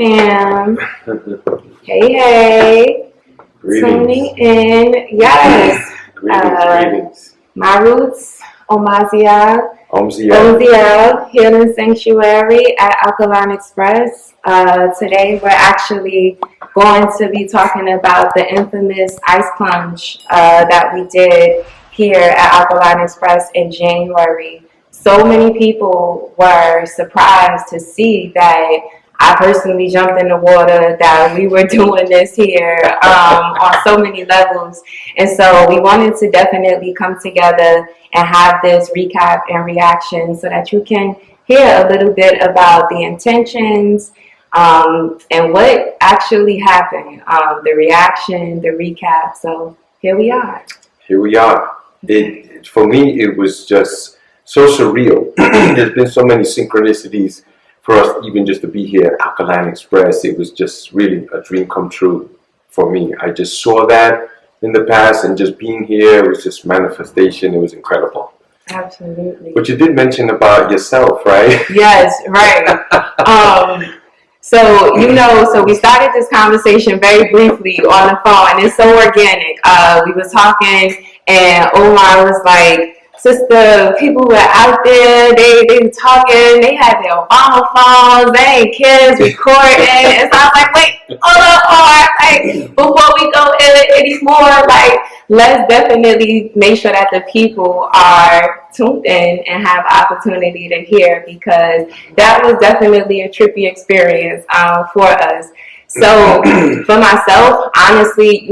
fam. Hey. Greetings. Tuning in. Yes. Greetings. My roots, Omazia. Omzia. Healing Sanctuary at Alkaline Xpress. Today we're actually going to be talking about the infamous ice plunge that we did here at Alkaline Xpress in January. So many people were surprised to see that I personally jumped in the water, that we were doing this here on so many levels. And so we wanted to definitely come together and have this recap and reaction so that you can hear a little bit about the intentions and what actually happened, the reaction, the recap. So here we are. For me, it was just so surreal. There's been so many synchronicities for us even just to be here at Alkaline Xpress. It was just really a dream come true for me. I just saw that in the past, and just being here was just manifestation. It was incredible. Absolutely. But you did mention about yourself, right? Yes, right. So we started this conversation very briefly on the phone, and it's so organic. We were talking, and Omar was like, "Sister, people were out there, they were talking, they had their Obama phones, they ain't kids recording." And so I was like, "Wait, hold up, Omar, like, before we go anymore, like, let's definitely make sure that the people are tuned in and have opportunity to hear, because that was definitely a trippy experience for us." So for myself, honestly,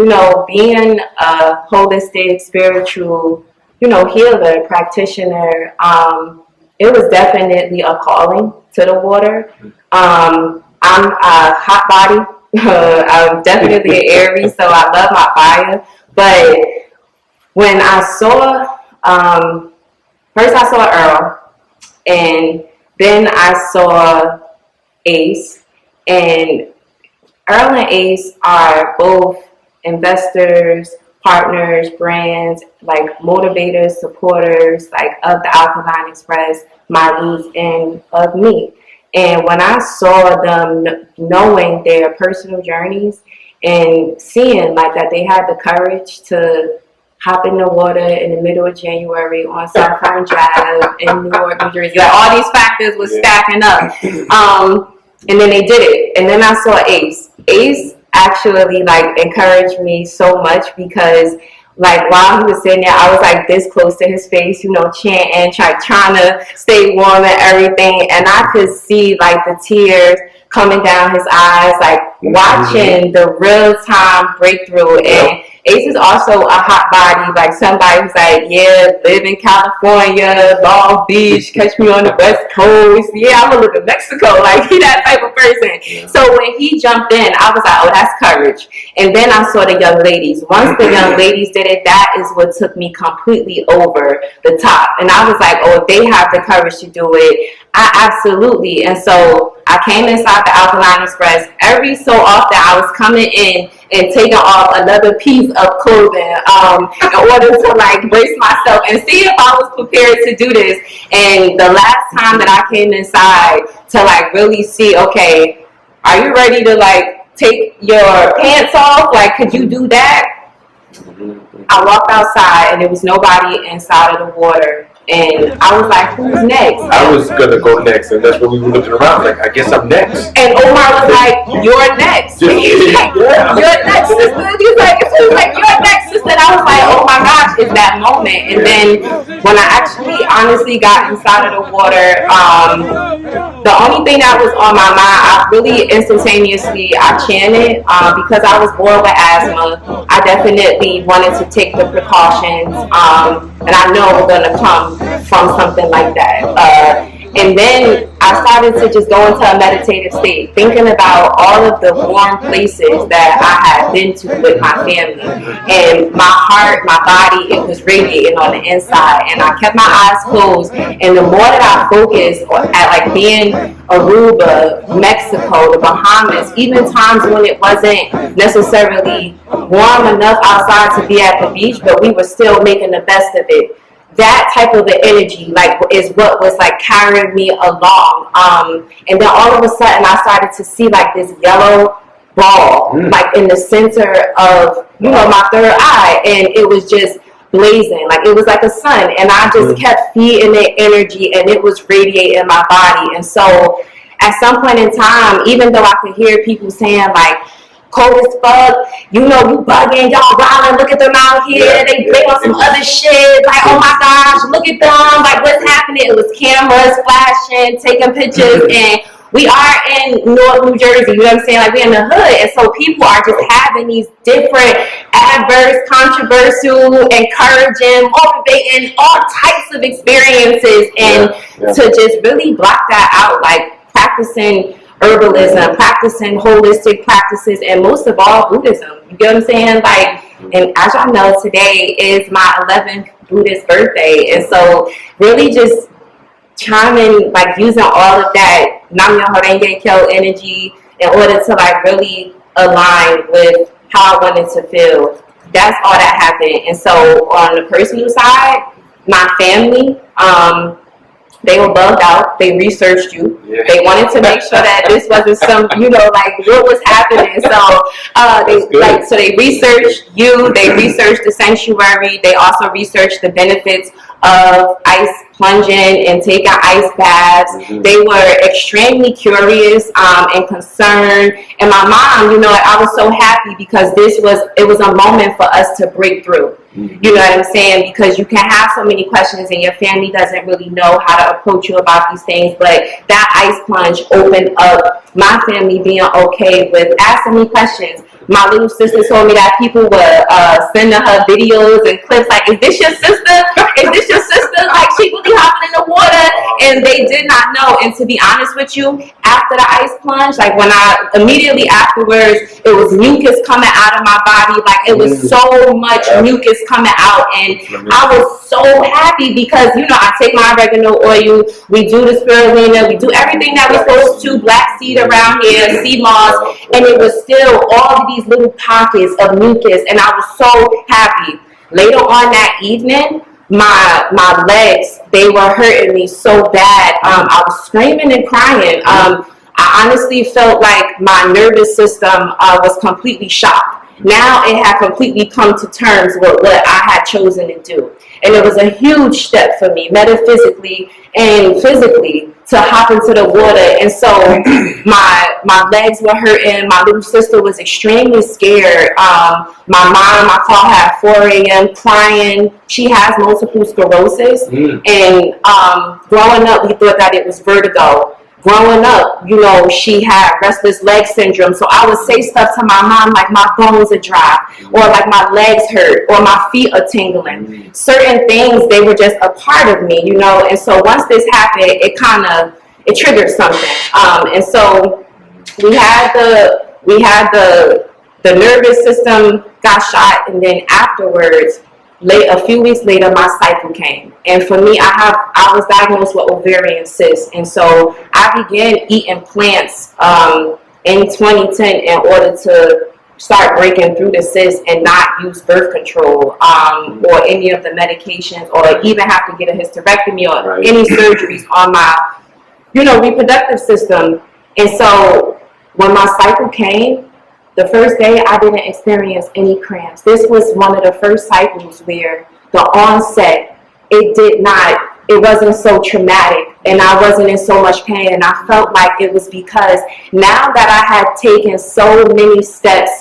being a holistic, spiritual, healer, practitioner, it was definitely a calling to the water. I'm a hot body. I'm definitely an Aries, so I love my fire. But when I saw, first I saw Earl, and then I saw Ace, and Earl and Ace are both investors, partners, brands, like motivators, supporters, like of the Alkaline Xpress, my roots, and of me. And when I saw them, knowing their personal journeys and seeing like that they had the courage to hop in the water in the middle of January on South Fern Drive in New York, New Jersey, like all these factors was stacking up. And then they did it. And then I saw Ace. Ace actually like encouraged me so much, because like while he was sitting there, I was like this close to his face, chanting, trying to stay warm and everything. And I could see like the tears coming down his eyes, like watching the real time breakthrough. And Ace is also a hot body, like somebody who's like, live in California, Long Beach, catch me on the West Coast. I'm gonna live in Mexico. Like, he that type of person. So when he jumped in, I was like, oh, that's courage. And then I saw the young ladies. Once the young ladies did it, that is what took me completely over the top. And I was like, oh, if they have the courage to do it, absolutely. And so I came inside the Alkaline Xpress. Every so often I was coming in and taking off another piece of clothing in order to like brace myself and see if I was prepared to do this. And the last time that I came inside to like really see, okay, are you ready to like take your pants off? Like, could you do that? I walked outside and there was nobody inside of the water. And I was like, who's next? I was going to go next, and that's when we were looking around, like, I guess I'm next. And Omar was like, you're next. And he's like, you're next, sister. He was like, you're next, sister. And I was like, oh my gosh, it's that moment. And then when I actually honestly got inside of the water, the only thing that was on my mind, I really instantaneously, I chanted, because I was born with asthma. I definitely wanted to take the precautions, and I know we're going to come from something like that. And then I started to just go into a meditative state, thinking about all of the warm places that I had been to with my family. And my heart, my body, it was radiating on the inside. And I kept my eyes closed. And the more that I focused at like being Aruba, Mexico, the Bahamas, even times when it wasn't necessarily warm enough outside to be at the beach, but we were still making the best of it. that type of the energy, like, is what was like carrying me along. And then all of a sudden, I started to see like this yellow ball, like in the center of, you know, my third eye, and it was just blazing, like it was like a sun, and I just kept feeding it energy, and it was radiating my body. And so, at some point in time, even though I could hear people saying like, cold as fuck, you know, you bugging, y'all wilding, look at them out here, they on some other shit, like, oh my gosh, look at them, like, what's happening? It was cameras flashing, taking pictures, and we are in North New Jersey, you know what I'm saying, like, we're in the hood, and so people are just having these different adverse, controversial, encouraging, motivating, all types of experiences, and to just really block that out, like, practicing herbalism, practicing holistic practices, and most of all, Buddhism. You get what I'm saying? Like, and as y'all know, today is my 11th Buddhist birthday, and so really just chiming, like using all of that Nam-myoho Renge Kyo energy in order to like really align with how I wanted to feel. That's all that happened. And so on the personal side, my family, they were bugged out. They researched you. Yeah. They wanted to make sure that this wasn't some, you know, like what was happening. So they researched you. They researched the sanctuary. They also researched the benefits of ice plunging and taking ice baths. They were extremely curious and concerned. And my mom, you know, I was so happy because it was a moment for us to break through. You know what I'm saying? Because you can have so many questions and your family doesn't really know how to approach you about these things. But that ice plunge opened up my family being okay with asking me questions. My little sister told me that people were sending her videos and clips like, is this your sister? Is this your sister? Like, she really hopping in the water. And they did not know. And to be honest with you, after the ice plunge, like when immediately afterwards, it was mucus coming out of my body. Like, it was so much mucus coming out. And I was so happy because, you know, I take my oregano oil, we do the spirulina, we do everything that we're supposed to, black seed around here, sea moss, and it was still all of these little pockets of mucus, and I was so happy. Later on that evening, my legs, they were hurting me so bad. I was screaming and crying. I honestly felt like my nervous system was completely shocked. Now it had completely come to terms with what I had chosen to do. And it was a huge step for me, metaphysically and physically, to hop into the water. And so my legs were hurting. My little sister was extremely scared. My mom, I called her at 4 a.m. crying. She has multiple sclerosis. And growing up, we thought that it was vertigo. Growing up, you know, she had restless leg syndrome. So I would say stuff to my mom like my bones are dry, or like my legs hurt, or my feet are tingling. Certain things, they were just a part of me, you know. And so once this happened, it triggered something. And so we had the nervous system got shot, and then afterwards, a few weeks later, my cycle came. And for me, I was diagnosed with ovarian cysts. And so I began eating plants in 2010 in order to start breaking through the cysts and not use birth control or any of the medications, or even have to get a hysterectomy or any surgeries on my, you know, reproductive system. And so when my cycle came, the first day, I didn't experience any cramps. This was one of the first cycles where the onset, it wasn't so traumatic, and I wasn't in so much pain, and I felt like it was because now that I had taken so many steps,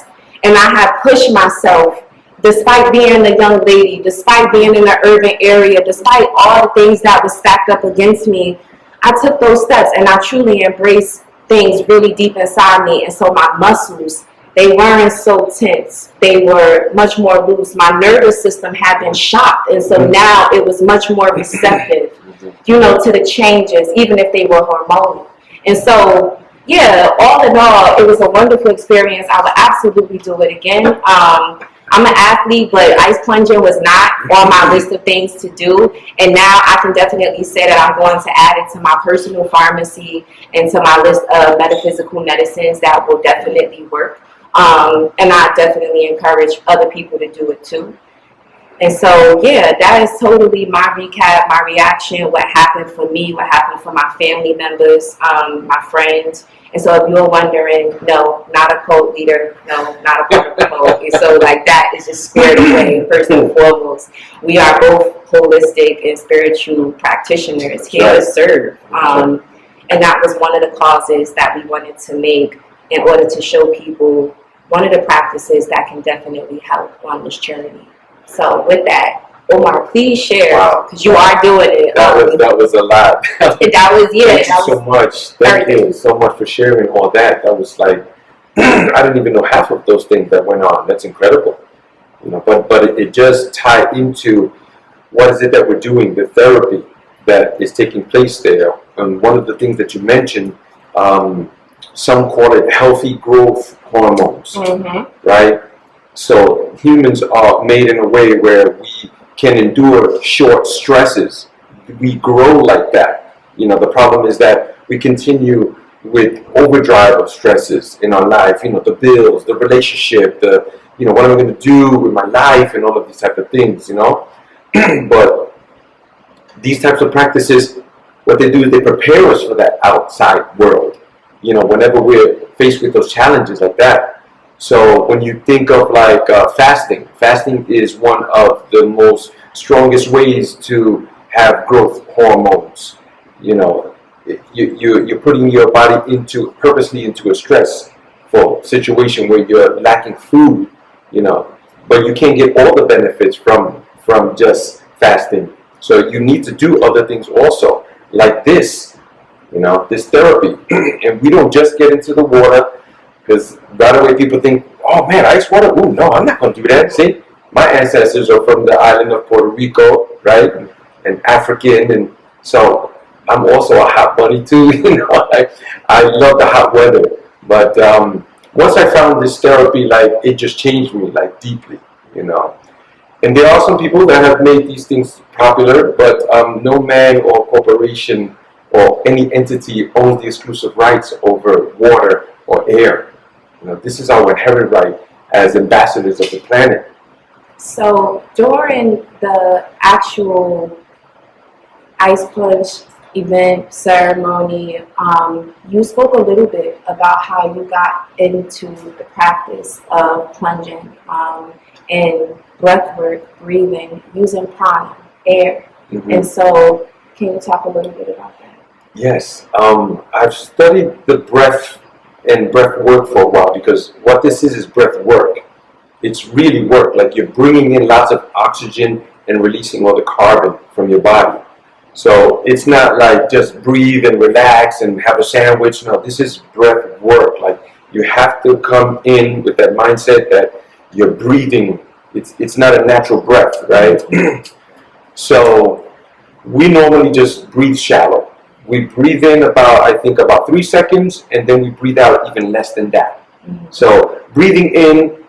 and I had pushed myself, despite being a young lady, despite being in an urban area, despite all the things that were stacked up against me, I took those steps, and I truly embraced things really deep inside me. And so my muscles, they weren't so tense. They were much more loose. My nervous system had been shocked. And so now it was much more receptive, you know, to the changes, even if they were hormonal. And so, yeah, all in all, it was a wonderful experience. I would absolutely do it again. I'm an athlete, but ice plunging was not on my list of things to do. And now I can definitely say that I'm going to add it to my personal pharmacy and to my list of metaphysical medicines that will definitely work. And I definitely encourage other people to do it too. And so, yeah, that is totally my recap, my reaction, what happened for me, what happened for my family members, my friends. And so if you're wondering, no, not a cult leader, no, not a part of the cult. And so like that is just squared away, first and foremost. We are both holistic and spiritual practitioners here to serve. And that was one of the causes that we wanted to make in order to show people one of the practices that can definitely help on this journey. So with that, Omar, please share, because you are doing it. That was a lot. That was, yeah. Thank you so much. Thank you so much for sharing all that. That was like, I didn't even know half of those things that went on. That's incredible. You know, but it just tied into what is it that we're doing, the therapy that is taking place there. And one of the things that you mentioned, some call it healthy growth hormones, right? So humans are made in a way where we can endure short stresses. We grow like that. You know, the problem is that we continue with overdrive of stresses in our life. You know, the bills, the relationship, what am I going to do with my life, and all of these type of things. You know, but these types of practices, what they do is they prepare us for that outside world. You know, whenever we're faced with those challenges like that. So when you think of like fasting is one of the most strongest ways to have growth hormones. You know, you're putting your body purposely into a stressful situation where you're lacking food. You know, but you can't get all the benefits from just fasting. So you need to do other things also, like this. You know, this therapy, and we don't just get into the water. Because right away people think, oh man, ice water? Ooh, no, I'm not going to do that. See, my ancestors are from the island of Puerto Rico, right? And African, and so I'm also a hot bunny too. You know, I love the hot weather. But once I found this therapy, like it just changed me like deeply, you know. And there are some people that have made these things popular, but no man or corporation or any entity owns the exclusive rights over water or air. You know, this is our inherent right as ambassadors of the planet. So during the actual ice plunge event ceremony, you spoke a little bit about how you got into the practice of plunging and breath work, breathing, using prana, air. And so can you talk a little bit about that? Yes. I've studied the breath and breath work for a while, because what this is breath work. It's really work, like you're bringing in lots of oxygen and releasing all the carbon from your body. So it's not like just breathe and relax and have a sandwich. No, this is breath work. Like you have to come in with that mindset that you're breathing. It's not a natural breath, right? So we normally just breathe shallow. We breathe in about 3 seconds, and then we breathe out even less than that. So breathing in,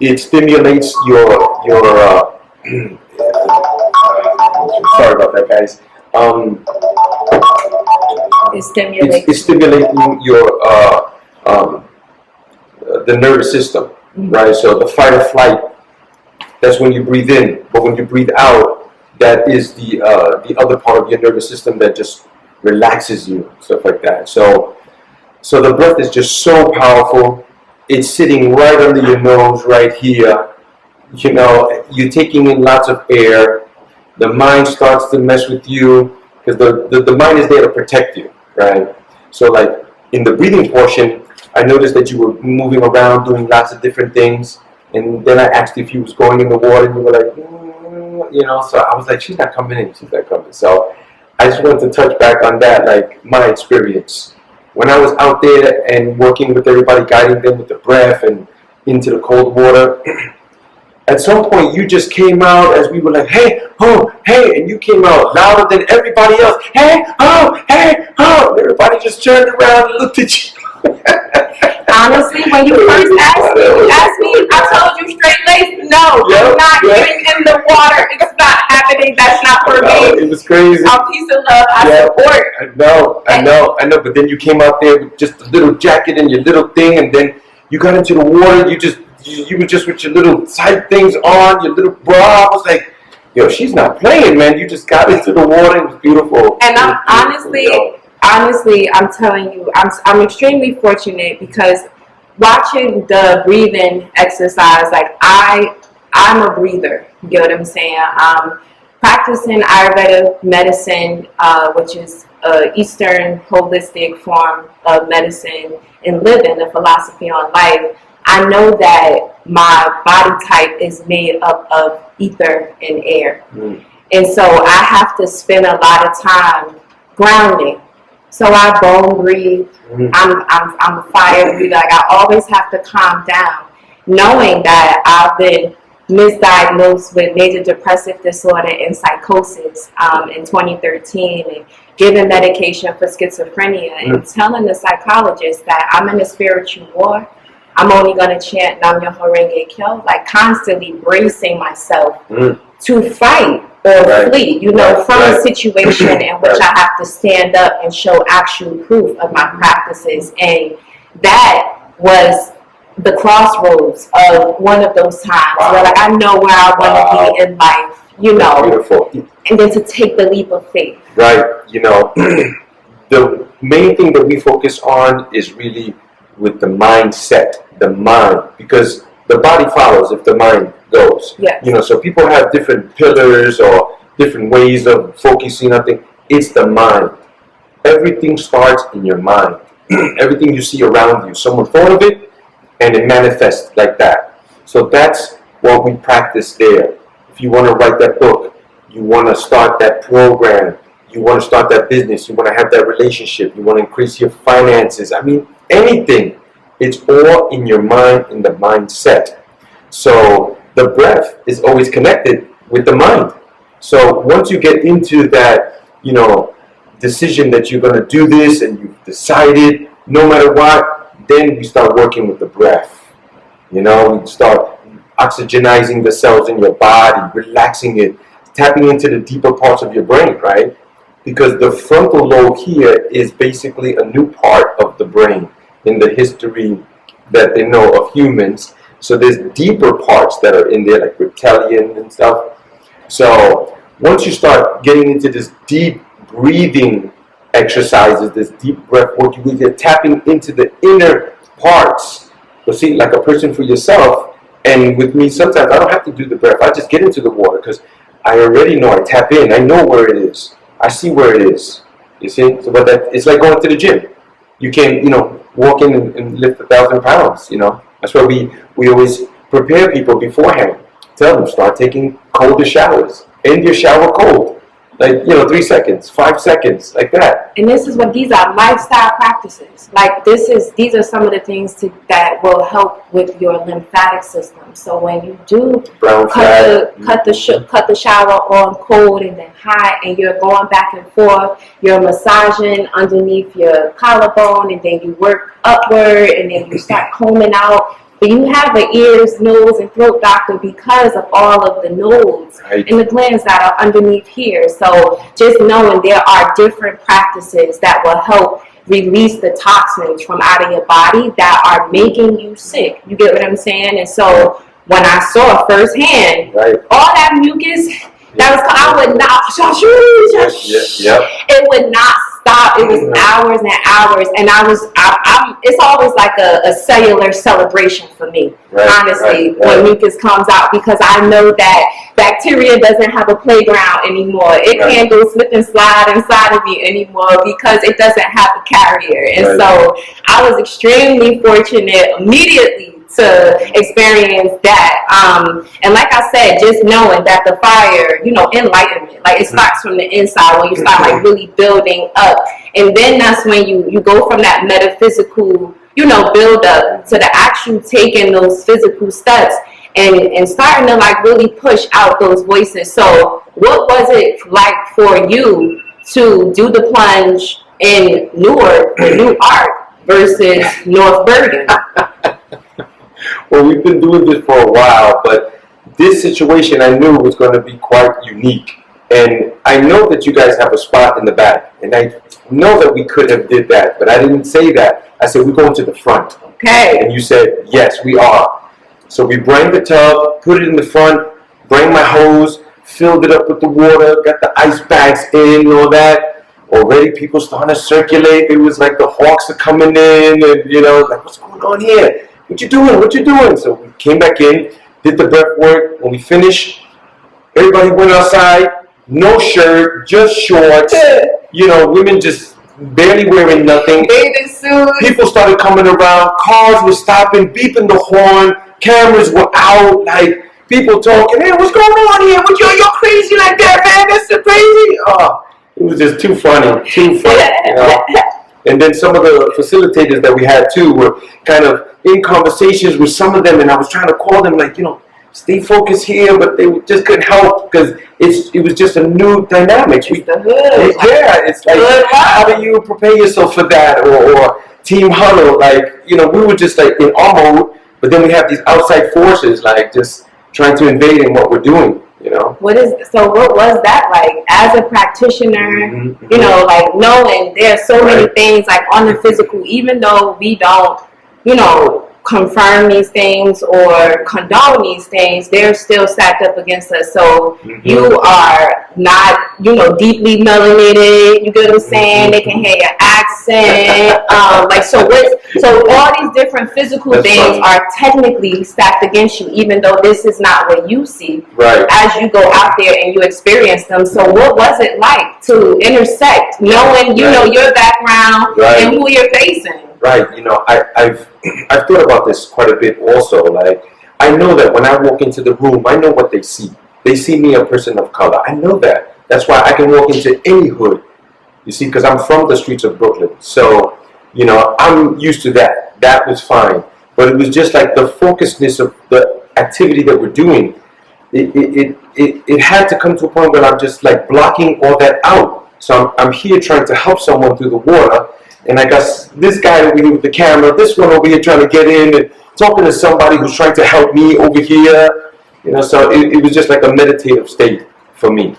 it stimulates your sorry about that, guys. It's stimulating your the nervous system, right? So the fight or flight, that's when you breathe in, but when you breathe out, that is the other part of your nervous system that just relaxes you, stuff like that. So the breath is just so powerful. It's sitting right under your nose, right here. You know, you're taking in lots of air. The mind starts to mess with you, because the mind is there to protect you, right? So like in the breathing portion, I noticed that you were moving around, doing lots of different things. And then I asked if you was going in the water, and you were like, you know, so I was like, she's not coming in, she's not coming. So I just wanted to touch back on that, like my experience. When I was out there and working with everybody, guiding them with the breath and into the cold water, at some point you just came out as we were like, hey, oh, hey, and you came out louder than everybody else. Hey, oh, and everybody just turned around and looked at you. Honestly, when you first asked me, I told you straight laced, no, I'm not getting in the water. It's not happening. That's not for me. It was crazy. Our peace and love, I support. I know. But then you came out there with just a little jacket and your little thing, and then you got into the water. You just you were just with your little tight things on, your little bra. I was like, yo, she's not playing, man. You just got into the water. It was beautiful. And honestly, I'm telling you, I'm extremely fortunate because watching the breathing exercise, like I'm a breather. You get what I'm saying? Practicing Ayurveda medicine, which is Eastern holistic form of medicine, and living the philosophy on life, I know that my body type is made up of ether and air. And so I have to spend a lot of time grounding. So I bone breathe. I'm a fire breather. Like I always have to calm down, knowing that I've been misdiagnosed with major depressive disorder and psychosis in 2013, and given medication for schizophrenia, and telling the psychologist that I'm in a spiritual war. I'm only going to chant Nam Myoho Renge Kyo, like constantly bracing myself to fight or flee, from a situation in which I have to stand up and show actual proof of my practices. And that was the crossroads of one of those times where like I know where I want to be in life, Beautiful. And then to take the leap of faith. Right. The main thing that we focus on is really with the mindset, the mind, because the body follows if the mind goes. Yes. So people have different pillars or different ways of focusing on things. It's the mind. Everything starts in your mind. Everything you see around you, someone thought of it, and it manifests like that. So that's what we practice there. If you want to write that book, you want to start that program, you want to start that business, you want to have that relationship, you want to increase your finances. I mean, anything. It's all in your mind, in the mindset. So the breath is always connected with the mind. So once you get into that, decision that you're going to do this and you've decided, no matter what, then we start working with the breath. We start oxygenizing the cells in your body, relaxing it, tapping into the deeper parts of your brain, right? Because the frontal lobe here is basically a new part of the brain in the history that they know of humans. So there's deeper parts that are in there, like reptilian and stuff. So once you start getting into this deep breathing exercises, this deep breath work, you're tapping into the inner parts. So see, like a person for yourself, and with me, sometimes I don't have to do the breath. I just get into the water because I already know. I tap in. I know where it is. I see where it is. You see? So, but it's like going to the gym. You can't, walk in and lift 1,000 pounds. That's why we always prepare people beforehand. Tell them, start taking colder showers. End your shower cold. Like, 3 seconds, 5 seconds, like that. And these are lifestyle practices. Like these are some of the things that will help with your lymphatic system. So when you do cut the shower on cold and then hot, and you're going back and forth, you're massaging underneath your collarbone, and then you work upward, and then you start combing out. But you have an ears, nose, and throat doctor because of all of the nodes and the glands that are underneath here. So just knowing there are different practices that will help release the toxins from out of your body that are making you sick. You get what I'm saying? And so when I saw firsthand all that mucus, I would not, it would not stop. It was hours and hours, and it's always like a cellular celebration for me, honestly, when mucus comes out, because I know that bacteria doesn't have a playground anymore. It can't go slip and slide inside of me anymore because it doesn't have a carrier. And so I was extremely fortunate immediately to experience that. And like I said, just knowing that the fire, enlightenment, like it starts from the inside when you start like really building up. And then that's when you go from that metaphysical, build up to the actual taking those physical steps and starting to like really push out those voices. So what was it like for you to do the plunge in Newark versus North Bergen? Well, we've been doing this for a while, but this situation I knew was going to be quite unique. And I know that you guys have a spot in the back, and I know that we could have did that, but I didn't say that. I said, we're going to the front. Okay. And you said, yes, we are. So we bring the tub, put it in the front, bring my hose, filled it up with the water, got the ice bags in and all that. Already people starting to circulate. It was like the hawks are coming in and, you know, like, what's going on here? What you doing? What you doing? So we came back in, did the breath work. When we finished, everybody went outside, no shirt, just shorts. You know, women just barely wearing nothing. Bathing suits. People started coming around, cars were stopping, beeping the horn, cameras were out, like people talking, hey, what's going on here? What you're crazy like that, man? That's so crazy. Oh, it was just too funny, you know. And then some of the facilitators that we had too were kind of in conversations with some of them, and I was trying to call them, like, you know, stay focused here, but they just couldn't help because it was just a new dynamic. It's the hood. Yeah, it's like, how do you prepare yourself for that? Or team huddle, like, you know, we were just like in our mode, but then we have these outside forces, like just trying to invade in what we're doing, you know. What was that like as a practitioner? You know, like knowing there's so many things like on the physical, even though we don't, you know, confirm these things or condone these things, they're still stacked up against us. So you are not, you know, deeply melanated. You get what I'm saying? They can hear your accent. Like so all these different physical things are technically stacked against you, even though this is not what you see. Right. As you go out there and you experience them. So what was it like to intersect, knowing you know your background and who you're facing? Right, you know, I've thought about this quite a bit also. Like, I know that when I walk into the room, I know what they see. They see me a person of color. I know that. That's why I can walk into any hood, you see, because I'm from the streets of Brooklyn. So, you know, I'm used to that. That was fine. But it was just like the focusedness of the activity that we're doing. It had to come to a point where I'm just like blocking all that out. So I'm here trying to help someone through the water. And I got this guy over here with the camera, this one over here trying to get in and talking to somebody who's trying to help me over here. You know, so it was just like a meditative state for me.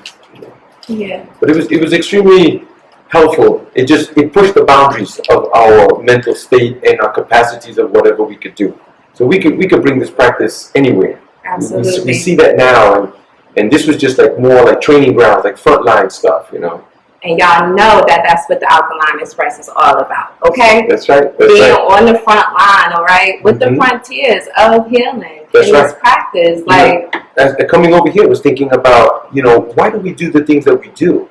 Yeah. But it was extremely helpful. It pushed the boundaries of our mental state and our capacities of whatever we could do. So we could bring this practice anywhere. Absolutely. We see that now, and this was just like more like training grounds, like frontline stuff, you know. And y'all know that that's what the Alkaline Xpress is all about, okay? That's right. Being on the front line, all right, with the frontiers of healing in this practice. Like, as coming over here, I was thinking about, you know, why do we do the things that we do?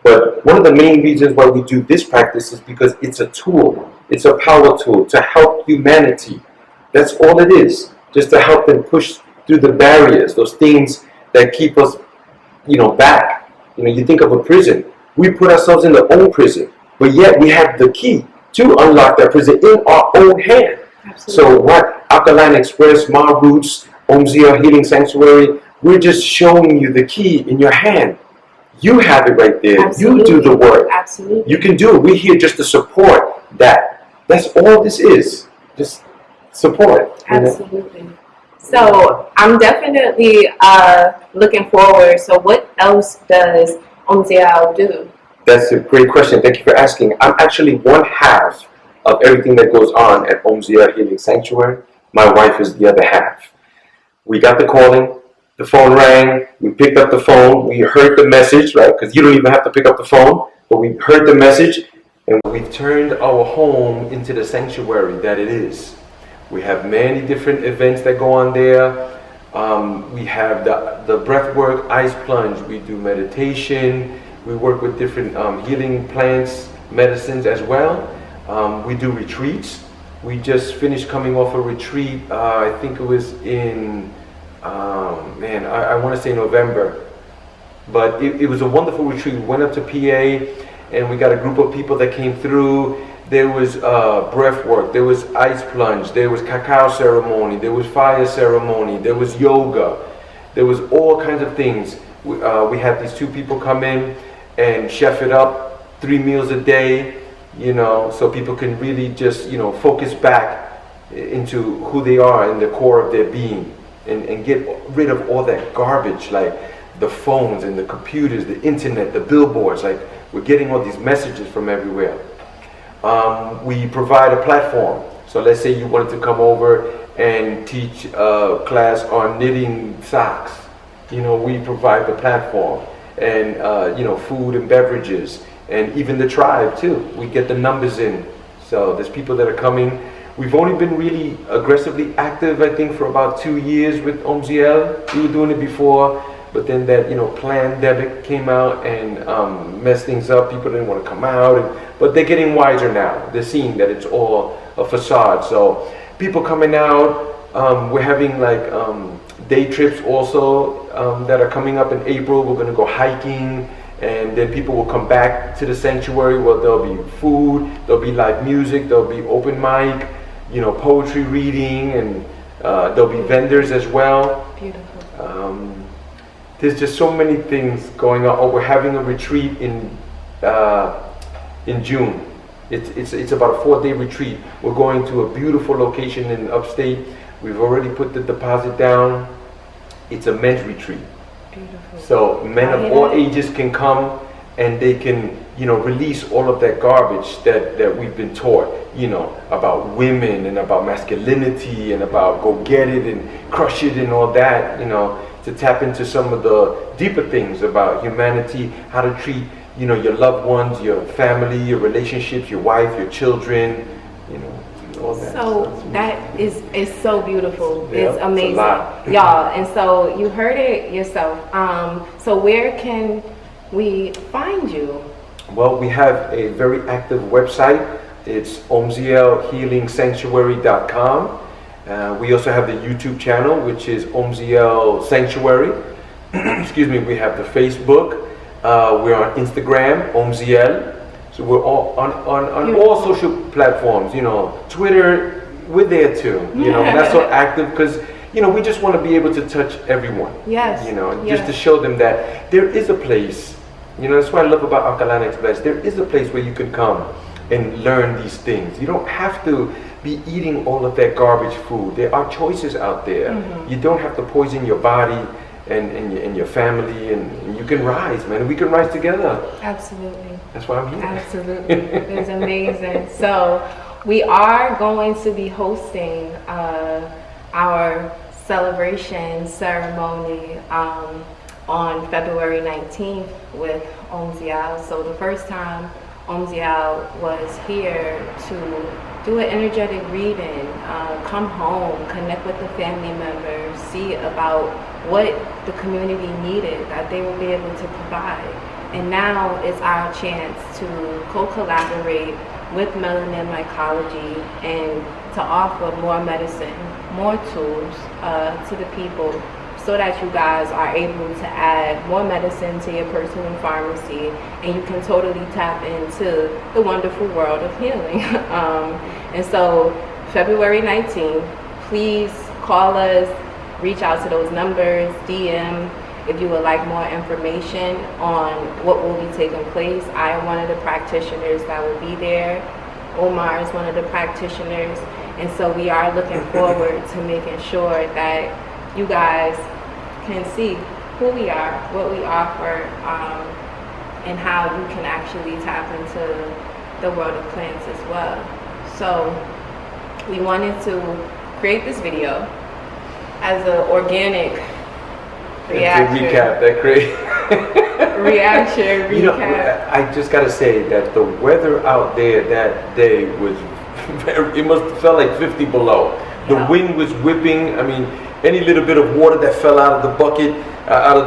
But one of the main reasons why we do this practice is because it's a tool. It's a power tool to help humanity. That's all it is. Just to help them push through the barriers, those things that keep us, you know, back. You know, you think of a prison. We put ourselves in our own prison, but yet we have the key to unlock that prison in our own hand. absolutely. So what Alkaline Xpress, Ma Roots, Omzia Healing Sanctuary, we're just showing you the key in your hand. You have it right there. Absolutely. You do the work. Absolutely. You can do it. We're here just to support that. That's all this is. Just support. Absolutely. So I'm definitely looking forward. So what else does Omzia do? That's a great question. Thank you for asking. I'm actually one half of everything that goes on at Omzia Healing Sanctuary. My wife is the other half. We got the calling. The phone rang. We picked up the phone. We heard the message, right? Because you don't even have to pick up the phone. But we heard the message, and we've turned our home into the sanctuary that it is. We have many different events that go on there. We have the breath work, ice plunge. We do meditation. We work with different healing plants, medicines as well. We do retreats. We just finished coming off a retreat. I think it was in, I want to say November. But it was a wonderful retreat. We went up to PA and we got a group of people that came through. There was breath work, there was ice plunge, there was cacao ceremony, there was fire ceremony, there was yoga, there was all kinds of things. We had these two people come in and chef it up 3 meals a day, you know, so people can really just, you know, focus back into who they are in the core of their being and get rid of all that garbage, like the phones and the computers, the internet, the billboards. Like, we're getting all these messages from everywhere. We provide a platform. So let's say you wanted to come over and teach a class on knitting socks. You know, we provide the platform, and you know, food and beverages, and even the tribe too. We get the numbers in. So there's people that are coming. We've only been really aggressively active, I think, for about 2 years with OMZL. We were doing it before, but then that, you know, pandemic came out and messed things up. People didn't want to come out, but they're getting wiser now. They're seeing that it's all a facade. So people coming out. We're having like day trips also that are coming up in April. We're going to go hiking. And then people will come back to the sanctuary where there'll be food, there'll be live music, there'll be open mic, you know, poetry reading, and there'll be vendors as well. Beautiful. There's just so many things going on. Oh, we're having a retreat in June. It's about a 4-day retreat. We're going to a beautiful location in upstate. We've already put the deposit down. It's a men's retreat. Beautiful. So men of all ages can come, and they can, you know, release all of that garbage that we've been taught, you know, about women and about masculinity and about go get it and crush it and all that, you know, to tap into some of the deeper things about humanity, how to treat, you know, your loved ones, your family, your relationships, your wife, your children, you know. All that. So that is so beautiful. Yeah, it's amazing, it's a lot. y'all. And so you heard it yourself. So where can we find you? Well, we have a very active website. It's omzlhealingsanctuary.com. We also have the YouTube channel, which is OMZL Sanctuary. Excuse me. We have the Facebook. We're on Instagram, OMZL. So we're all on all social platforms, you know, Twitter, we're there too, you know, not so active because, you know, we just want to be able to touch everyone. Yes. You know, yes. just to show them that there is a place, you know, that's what I love about Alkaline Xpress. There is a place where you can come and learn these things. You don't have to be eating all of that garbage food. There are choices out there. Mm-hmm. You don't have to poison your body and your family, and you can rise, man. We can rise together. Absolutely. That's why I'm here. Absolutely. It's amazing. So we are going to be hosting our celebration ceremony on February 19th with OMZL. So the first time OMZL was here to do an energetic reading, come home, connect with the family members, see about what the community needed that they will be able to provide. And now it's our chance to co-collaborate with Melanin Mycology and to offer more medicine, more tools to the people so that you guys are able to add more medicine to your personal pharmacy and you can totally tap into the wonderful world of healing. And so February 19th, please call us, reach out to those numbers, DM, if you would like more information on what will be taking place. I am one of the practitioners that will be there. Omar is one of the practitioners. And so we are looking forward to making sure that you guys can see who we are, what we offer, and how you can actually tap into the world of plants as well. So we wanted to create this video as an organic reaction. To recap that great reaction, you know, recap. I just gotta say that the weather out there that day was very, it must have felt like 50 below. The wind was whipping. I mean, any little bit of water that fell out of the bucket, out of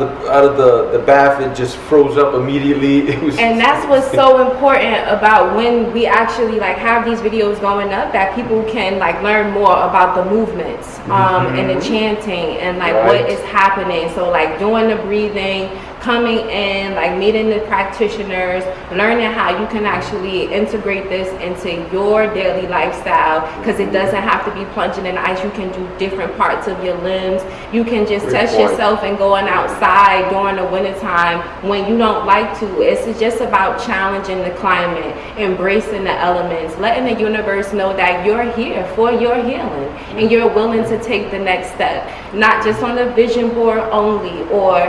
the bath, it just froze up immediately. It was, and that's what's so important about when we actually like have these videos going up, that people can like learn more about the movements and the chanting and like what is happening. So like doing the breathing, coming in, like meeting the practitioners, learning how you can actually integrate this into your daily lifestyle, because it doesn't have to be plunging in ice. You can do different parts of your limbs. You can just test yourself and going outside during the wintertime when you don't like to. It's just about challenging the climate, embracing the elements, letting the universe know that you're here for your healing and you're willing to take the next step, not just on the vision board only or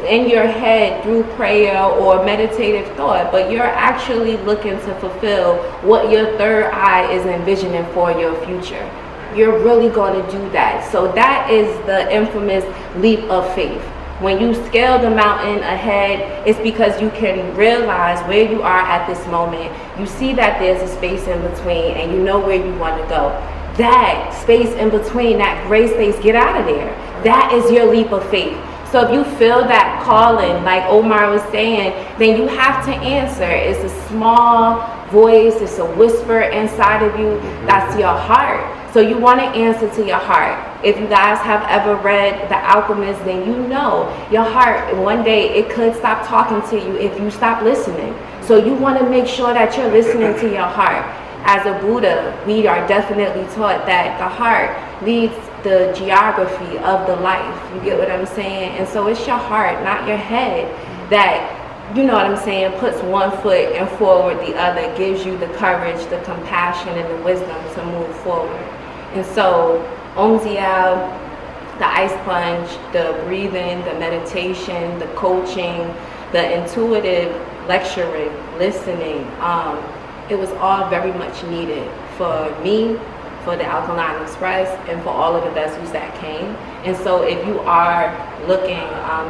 in your head through prayer or meditative thought, but you're actually looking to fulfill what your third eye is envisioning for your future. you're really going to do that. So that is the infamous leap of faith. When you scale the mountain ahead, it's because you can realize where you are at this moment. You see that there's a space in between, and you know where you want to go. That space in between, that gray space, get out of there. That is your leap of faith. So if you feel that calling, like Omar was saying, then you have to answer. It's a small voice, it's a whisper inside of you. That's your heart. So you want to answer to your heart. If you guys have ever read The Alchemist, then you know your heart, one day it could stop talking to you if you stop listening. So you want to make sure that you're listening to your heart. As a Buddha, we are definitely taught that the heart leads the geography of the life. You get what I'm saying? And so it's your heart, not your head, that, you know what I'm saying, puts one foot and forward the other, gives you the courage, the compassion, and the wisdom to move forward. And so Omziel, the ice plunge, the breathing, the meditation, the coaching, the intuitive lecturing, listening, it was all very much needed for me, for the Alkaline Xpress, and for all of the vessels that came. And so if you are looking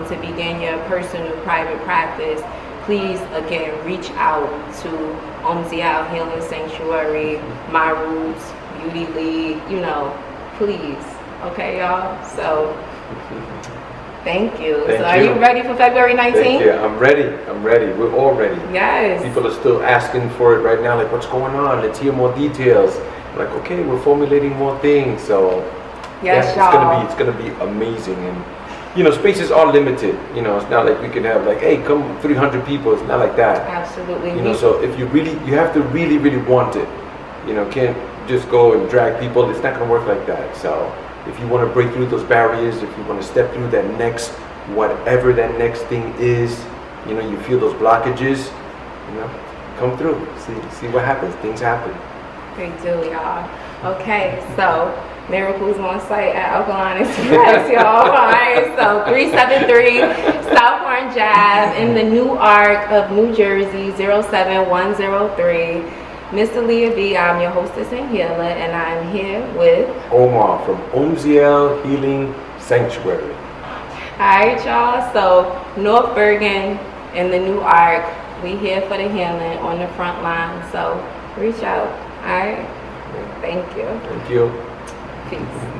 to begin your personal private practice, please again reach out to Omziel Healing Sanctuary, My Roots, Beauty League, you know, please. Okay, y'all? So thank you. Thank so are you. you ready for February 19th? Thank you. I'm ready. We're all ready. Yes. People are still asking for it right now, like, what's going on? Let's hear more details. I'm like, okay, we're formulating more things. So Yes, yeah, y'all. it's gonna be amazing. And you know, spaces are limited. You know, it's not like we can have like, hey, come 300 people. It's not like that. Absolutely. You know, so if you have to really, really want it. You know, can't just go and drag people. It's not gonna work like that. So if you want to break through those barriers, if you want to step through that next, whatever that next thing is, you know, you feel those blockages, you know, come through. See what happens. Things happen. They do, y'all. Okay, so miracles on site at Alkaline Xpress, y'all. All right, so 373 South Orange Ave in the New Ark of New Jersey, 07103. Mr. Leah B, I'm your hostess and healer, and I'm here with Omar from Omziel Healing Sanctuary. All right, y'all. So North Bergen in the New Ark, we here for the healing on the front line. So reach out. All right. Thank you. Thank you. Peace.